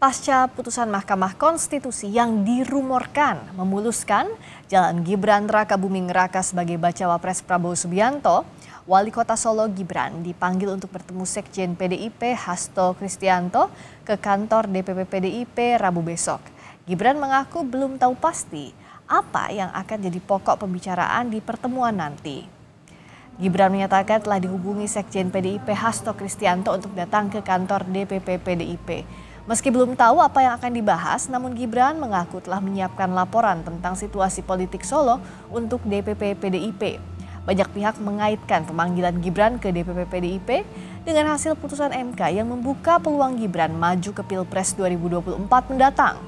Pasca putusan Mahkamah Konstitusi yang dirumorkan memuluskan jalan Gibran Rakabuming Raka sebagai bacawa pres Prabowo Subianto, Wali Kota Solo Gibran dipanggil untuk bertemu Sekjen PDIP Hasto Kristianto ke kantor DPP PDIP Rabu besok. Gibran mengaku belum tahu pasti apa yang akan jadi pokok pembicaraan di pertemuan nanti. Gibran menyatakan telah dihubungi Sekjen PDIP Hasto Kristianto untuk datang ke kantor DPP PDIP. Meski belum tahu apa yang akan dibahas, namun Gibran mengaku telah menyiapkan laporan tentang situasi politik Solo untuk DPP PDIP. Banyak pihak mengaitkan pemanggilan Gibran ke DPP PDIP dengan hasil putusan MK yang membuka peluang Gibran maju ke Pilpres 2024 mendatang.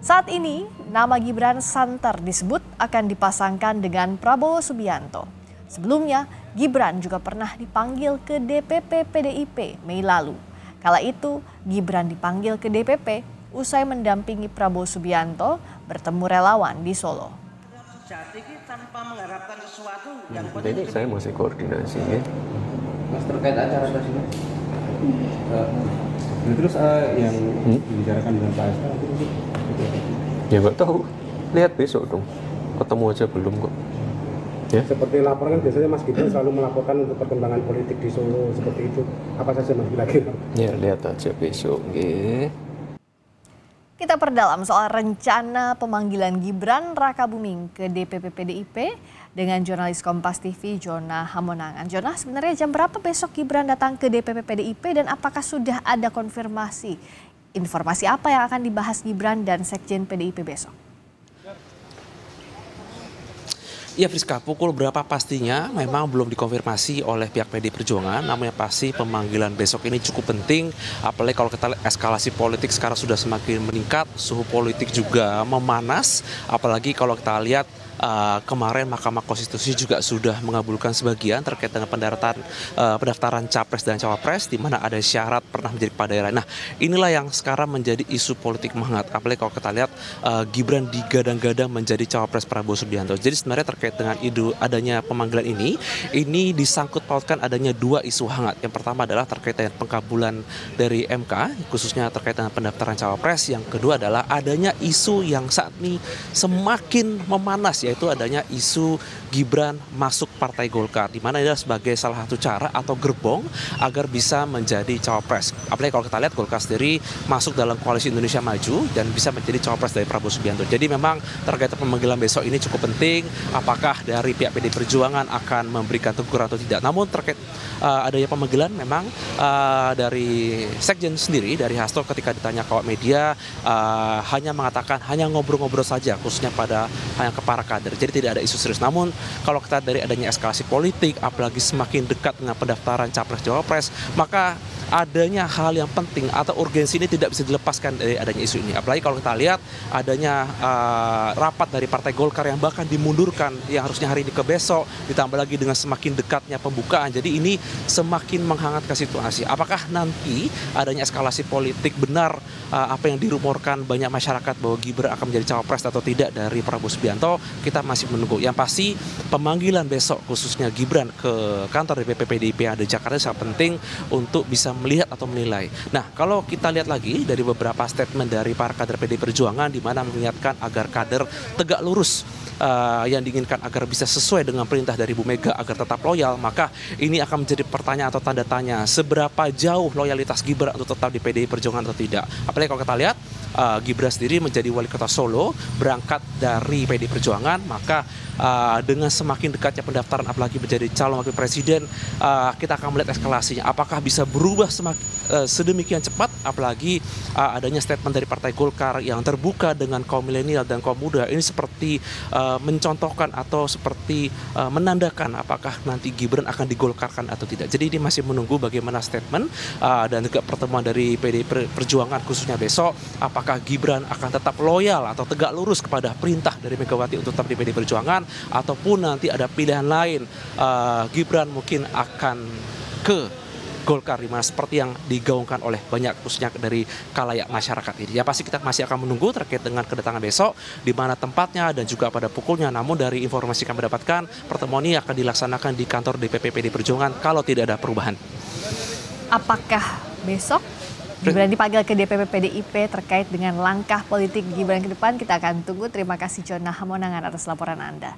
Saat ini, nama Gibran santer disebut akan dipasangkan dengan Prabowo Subianto. Sebelumnya, Gibran juga pernah dipanggil ke DPP PDIP Mei lalu. Kala itu, Gibran dipanggil ke DPP usai mendampingi Prabowo Subianto bertemu relawan di Solo. Jadi tanpa mengharapkan sesuatu yang Jadi saya masih koordinasi ya. Mas terkait acara tersebut. Terus yang dibicarakan dengan Pak Hasto itu Ya nggak tahu. Lihat besok dong. Ketemu aja belum kok. Ya. seperti laporan kan biasanya Mas Gibran selalu melaporkan untuk perkembangan politik di Solo seperti itu. Apa saja Mas kira-kira? Ya lihat aja besok. Okay. Kita perdalam soal rencana pemanggilan Gibran Rakabuming ke DPP PDIP dengan jurnalis Kompas TV Jona Hamonangan. Jona, sebenarnya jam berapa besok Gibran datang ke DPP PDIP dan apakah sudah ada konfirmasi? Informasi apa yang akan dibahas Gibran dan Sekjen PDIP besok? Ya Friska, pukul berapa pastinya memang belum dikonfirmasi oleh pihak PD Perjuangan. Namun yang pasti pemanggilan besok ini cukup penting. Apalagi kalau kita lihat eskalasi politik sekarang sudah semakin meningkat. Suhu politik juga memanas. Apalagi kalau kita lihat kemarin Mahkamah Konstitusi juga sudah mengabulkan sebagian terkait dengan pendaftaran capres dan cawapres di mana ada syarat pernah menjadi kepala daerah. Nah, inilah yang sekarang menjadi isu politik menghangat. Apalagi kalau kita lihat Gibran digadang-gadang menjadi cawapres Prabowo Subianto. Jadi sebenarnya terkait dengan adanya pemanggilan ini disangkut pautkan adanya dua isu hangat. Yang pertama adalah terkait dengan pengkabulan dari MK, khususnya terkait dengan pendaftaran cawapres. Yang kedua adalah adanya isu yang saat ini semakin memanas, yaitu adanya isu Gibran masuk Partai Golkar, di mana ini adalah sebagai salah satu cara atau gerbong agar bisa menjadi cawapres. Apalagi kalau kita lihat Golkar sendiri masuk dalam koalisi Indonesia Maju dan bisa menjadi cawapres dari Prabowo Subianto. Jadi memang terkait pemanggilan besok ini cukup penting. Apakah dari pihak PD Perjuangan akan memberikan teguran atau tidak? Namun terkait adanya pemanggilan memang dari Sekjen sendiri, dari Hasto ketika ditanya ke awak media hanya mengatakan hanya ngobrol-ngobrol saja, khususnya hanya ke para kader. Jadi tidak ada isu serius. Namun kalau kita dari adanya eskalasi politik, apalagi semakin dekat dengan pendaftaran capres-cawapres, maka adanya hal yang penting atau urgensi ini tidak bisa dilepaskan dari adanya isu ini. Apalagi kalau kita lihat adanya rapat dari Partai Golkar yang bahkan dimundurkan yang harusnya hari ini ke besok, ditambah lagi dengan semakin dekatnya pembukaan. Jadi ini semakin menghangatkan situasi. Apakah nanti adanya eskalasi politik benar apa yang dirumorkan banyak masyarakat bahwa Gibran akan menjadi cawapres atau tidak dari Prabowo Subianto? Kita masih menunggu. Yang pasti pemanggilan besok khususnya Gibran ke kantor DPP PDIP yang ada di Jakarta sangat penting untuk bisa melihat atau menilai. Nah, kalau kita lihat lagi dari beberapa statement dari para kader PD Perjuangan di mana mengingatkan agar kader tegak lurus yang diinginkan agar bisa sesuai dengan perintah dari Bu Mega agar tetap loyal, maka ini akan menjadi pertanyaan atau tanda tanya seberapa jauh loyalitas Gibran untuk tetap di PDI Perjuangan atau tidak. Apalagi kalau kita lihat Gibran sendiri menjadi wali kota Solo berangkat dari PDI Perjuangan, maka dengan semakin dekatnya pendaftaran apalagi menjadi calon wakil presiden, kita akan melihat eskalasinya. Apakah bisa berubah sedemikian cepat, apalagi adanya statement dari Partai Golkar yang terbuka dengan kaum milenial dan kaum muda. Ini seperti mencontohkan atau seperti menandakan apakah nanti Gibran akan digolkarkan atau tidak. Jadi ini masih menunggu bagaimana statement dan juga pertemuan dari PDI Perjuangan khususnya besok. Apakah Gibran akan tetap loyal atau tegak lurus kepada perintah dari Megawati untuk tetap di PDI Perjuangan, ataupun nanti ada pilihan lain, Gibran mungkin akan ke Golkar, dimana seperti yang digaungkan oleh banyak khususnya dari khalayak masyarakat ini. Ya pasti kita masih akan menunggu terkait dengan kedatangan besok, di mana tempatnya dan juga pada pukulnya. Namun dari informasi yang kami dapatkan, pertemuan ini akan dilaksanakan di kantor DPP PD Perjuangan kalau tidak ada perubahan. Apakah besok Gibran dipanggil ke DPP PDIP terkait dengan langkah politik Gibran ke depan. Kita akan tunggu. Terima kasih Jona Hamonangan atas laporan Anda.